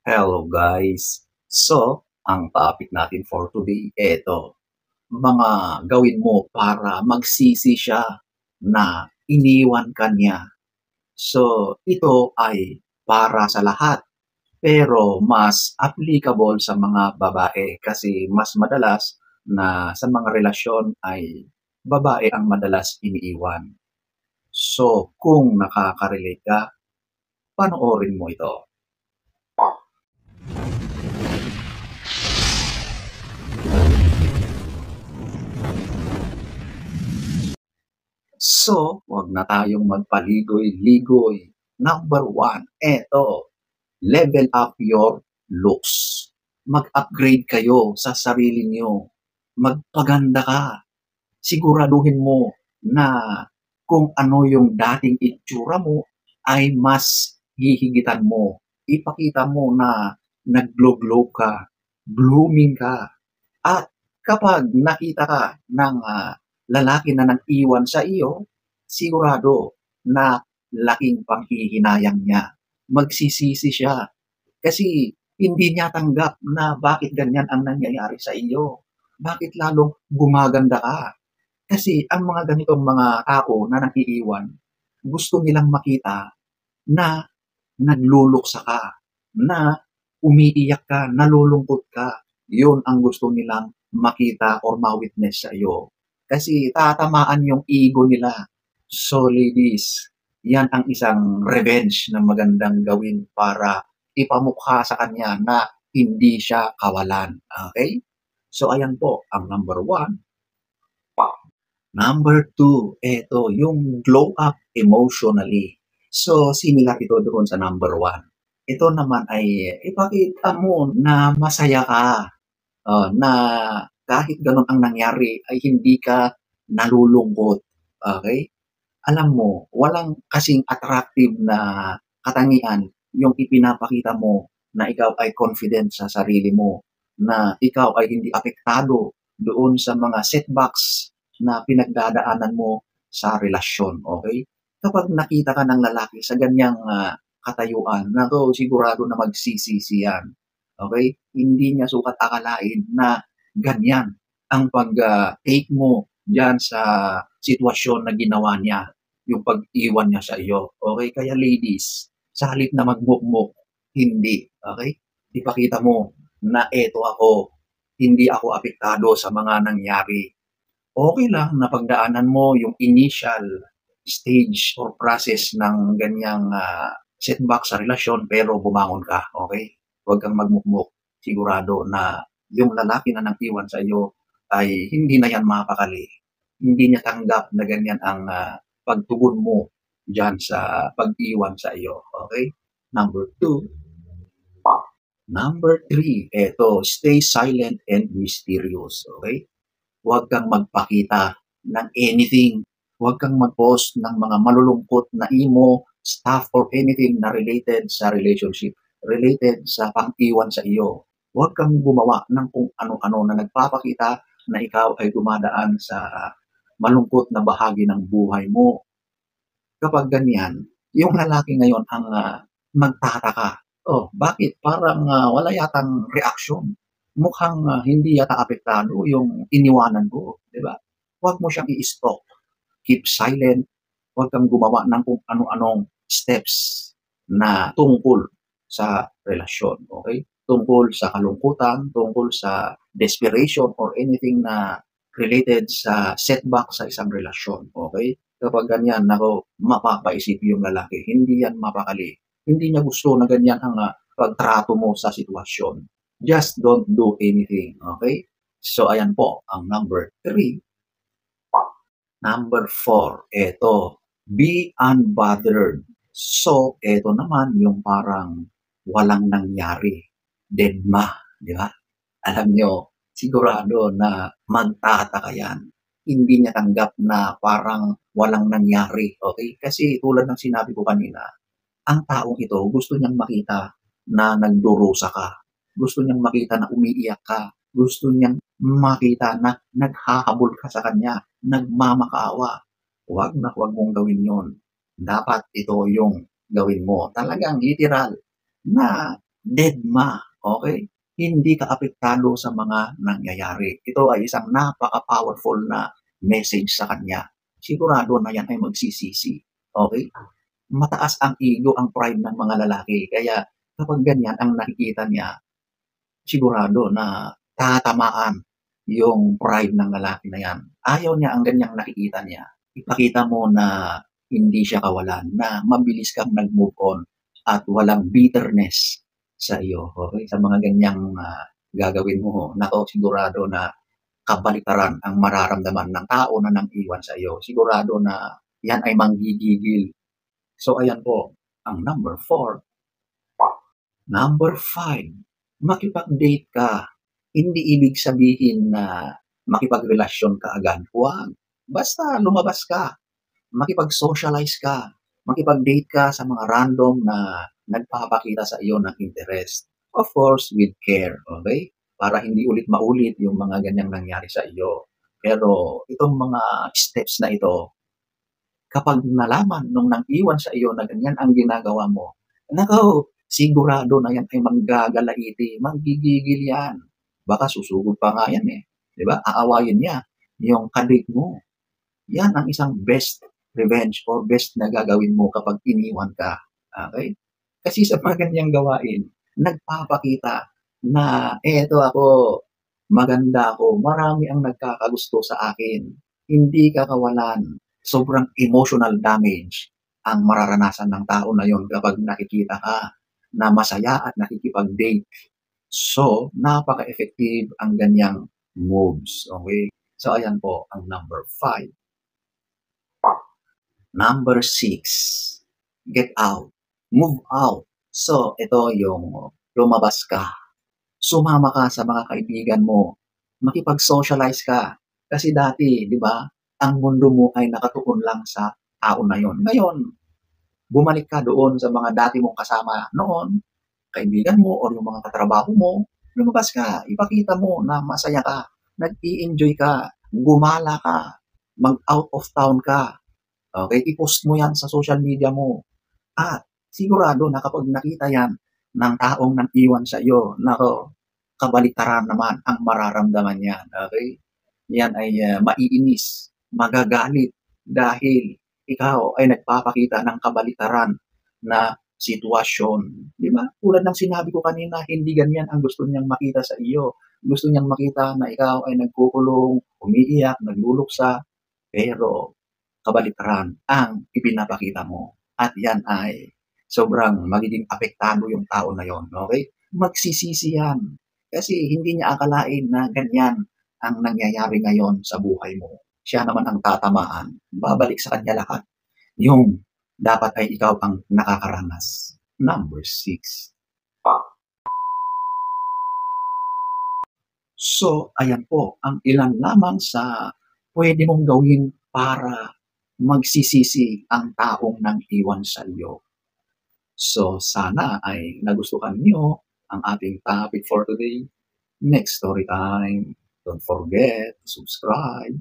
Hello guys! So, ang topic natin for today, eto, mga gawin mo para magsisi siya na iniwan ka niya. So, ito ay para sa lahat, pero mas applicable sa mga babae kasi mas madalas na sa mga relasyon ay babae ang madalas iniiwan. So, kung nakaka-relate ka, panoorin mo ito. So, wag na tayong magpaligoy-ligoy. Number one, eto, level up your looks. Mag-upgrade kayo sa sarili niyo. Magpaganda ka. Siguraduhin mo na kung ano yung dating itsura mo ay mas hihigitan mo. Ipakita mo na nag-glow-glow ka, blooming ka. At kapag nakita ka ng lalaki na nag-iwan sa iyo, sigurado na laking panghihinayang niya. Magsisisi siya kasi hindi niya tanggap na bakit ganyan ang nangyayari sa iyo. Bakit lalong gumaganda ka? Kasi ang mga ganitong mga tao na nag-iiwan, gusto nilang makita na nagluluksa ka, na umiiyak ka, nalulungkot ka. Yun ang gusto nilang makita or ma-witness sa iyo. Kasi tatamaan yung ego nila. So ladies, yan ang isang revenge na magandang gawin para ipamukha sa kanya na hindi siya kawalan. Okay? So ayan po, ang number one. Number two, eto, yung glow up emotionally. So, similar ito doon sa number one. Ito naman ay ipakita mo na masaya ka, na kahit ganun ang nangyari ay hindi ka nalulungkot. Okay? Alam mo, walang kasing attractive na katangian yung ipinapakita mo na ikaw ay confident sa sarili mo, na ikaw ay hindi apektado doon sa mga setbacks na pinagdadaanan mo sa relasyon, okay? Kapag nakita ka ng lalaki sa ganyang katayuan, nako sigurado na magsisisi yan, okay? Hindi niya sukat akalain na ganyan ang pag-take mo diyan sa sitwasyon na ginawa niya, yung pag-iwan niya sa iyo. Okay? Kaya ladies, sa halip na magmukmuk, hindi. Okay? Ipakita mo na eto ako, hindi ako apektado sa mga nangyari. Okay lang na pagdaanan mo yung initial stage or process ng ganyang setback sa relasyon pero bumangon ka. Okay? Huwag kang magmukmuk. Sigurado na yung lalaki na nang-iwan sa iyo ay hindi na yan mapakali. Hindi niya tanggap na ganyan ang pagtugon mo dyan sa pag-iwan sa iyo. Okay? Number two. Number three, eto, stay silent and mysterious. Okay? Huwag kang magpakita ng anything. Huwag kang mag-post ng mga malulungkot na emo, stuff, or anything na related sa relationship, related sa pang-iwan sa iyo. Huwag kang gumawa ng kung ano-ano na nagpapakita na ikaw ay dumadaan sa malungkot na bahagi ng buhay mo. Kapag ganyan, yung lalaki ngayon ang magtataka. Oh, bakit? Parang wala yatang reaksyon. Mukhang hindi yata apektado yung iniwanan ko, di ba? Huwag mo siyang i-stop. Keep silent. Huwag kang gumawa ng kung ano-anong steps na tungkol sa relasyon, okay? Tungkol sa kalungkutan, tungkol sa desperation or anything na related sa setback sa isang relasyon, okay? Kapag ganyan, nako, mapapaisip yung lalaki. Hindi yan mapakali. Hindi niya gusto na ganyan ang pagtrato mo sa sitwasyon. Just don't do anything, okay? So, ayan po, ang number three. Number four, eto, be unbothered. So, eto naman yung parang walang nangyari. Deadma, di ba? Alam nyo, sigurado na magtataka yan. Hindi niya tanggap na parang walang nangyari, okay? Kasi tulad ng sinabi ko kanina, ang taong ito gusto niyang makita na nagdurusa ka. Gusto niyang makita na umiiyak ka. Gusto niyang makita na naghahabol ka sa kanya, nagmamakaawa. Huwag na huwag mong gawin yon. Dapat ito yung gawin mo. Talagang literal na dedma, okay? Hindi ka apektado sa mga nangyayari. Ito ay isang napaka-powerful na message sa kanya. Sigurado na yan ay magsisisi, okay? Mataas ang ego, ang pride ng mga lalaki. Kaya kapag ganyan ang nakikita niya, sigurado na tatamaan yung pride ng lalaki na yan. Ayaw niya ang ganyang nakikita niya. Ipakita mo na hindi siya kawalan, na mabilis kang nag-move on at walang bitterness sa iyo. Okay? Sa mga ganyang gagawin mo, nako, sigurado na kabalitaran ang mararamdaman ng tao na nang iwan sa iyo. Sigurado na yan ay manggigigil. So ayan po, ang number 4. Number 5, makipag-date ka. Hindi ibig sabihin na makipagrelasyon ka agad. Huwag. Basta lumabas ka, makipag-socialize ka, makipag-date ka sa mga random na nagpapakita sa iyo ng interest. Of course, with care, okay? Para hindi ulit maulit yung mga ganyang nangyari sa iyo. Pero itong mga steps na ito, kapag nalaman nung nang-iwan sa iyo na ganyan ang ginagawa mo, nako, sigurado na yan ay manggagalaiti, manggigigil yan. Baka susugod pa nga yan eh. Di ba? Aawayin niya yung kadig mo. Yan ang isang best revenge or best na gagawin mo kapag iniwan ka. Okay? Kasi sa mga ganyang gawain, nagpapakita na eto ako, maganda ako, marami ang nagkakagusto sa akin, hindi ka kawalan. Sobrang emotional damage ang mararanasan ng tao na yon kapag nakikita ka na masaya at nakikipag-date. So, napaka-effective ang ganyang moves. Okay? So, ayan po ang number 5. Number 6, get out. Move out. So, ito yung lumabas ka. Sumama ka sa mga kaibigan mo. Makipag-socialize ka. Kasi dati, di ba, ang mundo mo ay nakatuon lang sa tao na yon. Ngayon, bumalik ka doon sa mga dati mong kasama noon, kaibigan mo o yung mga katrabaho mo, lumabas ka, ipakita mo na masaya ka, nag-i-enjoy ka, gumala ka, mag-out of town ka. Okay, i-post mo yan sa social media mo. At sigurado na kapag nakita yan ng taong nang-iwan sa iyo, nako, kabaliktaran naman ang mararamdaman niyan. Okay? Yan ay maiinis, magagalit dahil ikaw ay nagpapakita ng kabaliktaran na sitwasyon. Di ba? Tulad ng sinabi ko kanina, hindi ganyan ang gusto niyang makita sa iyo. Gusto niyang makita na ikaw ay nagkukulong, umiiyak, nagluluksa, pero kabaliktaran ang ipinapakita mo. At yan ay sobrang magiging apektado yung tao na yon. Okay? Magsisisi yan. Kasi hindi niya akalain na ganyan ang nangyayari ngayon sa buhay mo. Siya naman ang tatamaan. Babalik sa kanya lahat. Yung dapat ay ikaw ang nakakaranas. Number 6. So, ayan po ang ilan lamang sa pwede mong gawin para magsisisi ang taong nang iwan sa iyo. So, sana ay nagustuhan niyo ang ating topic for today. Next story time. Don't forget to subscribe.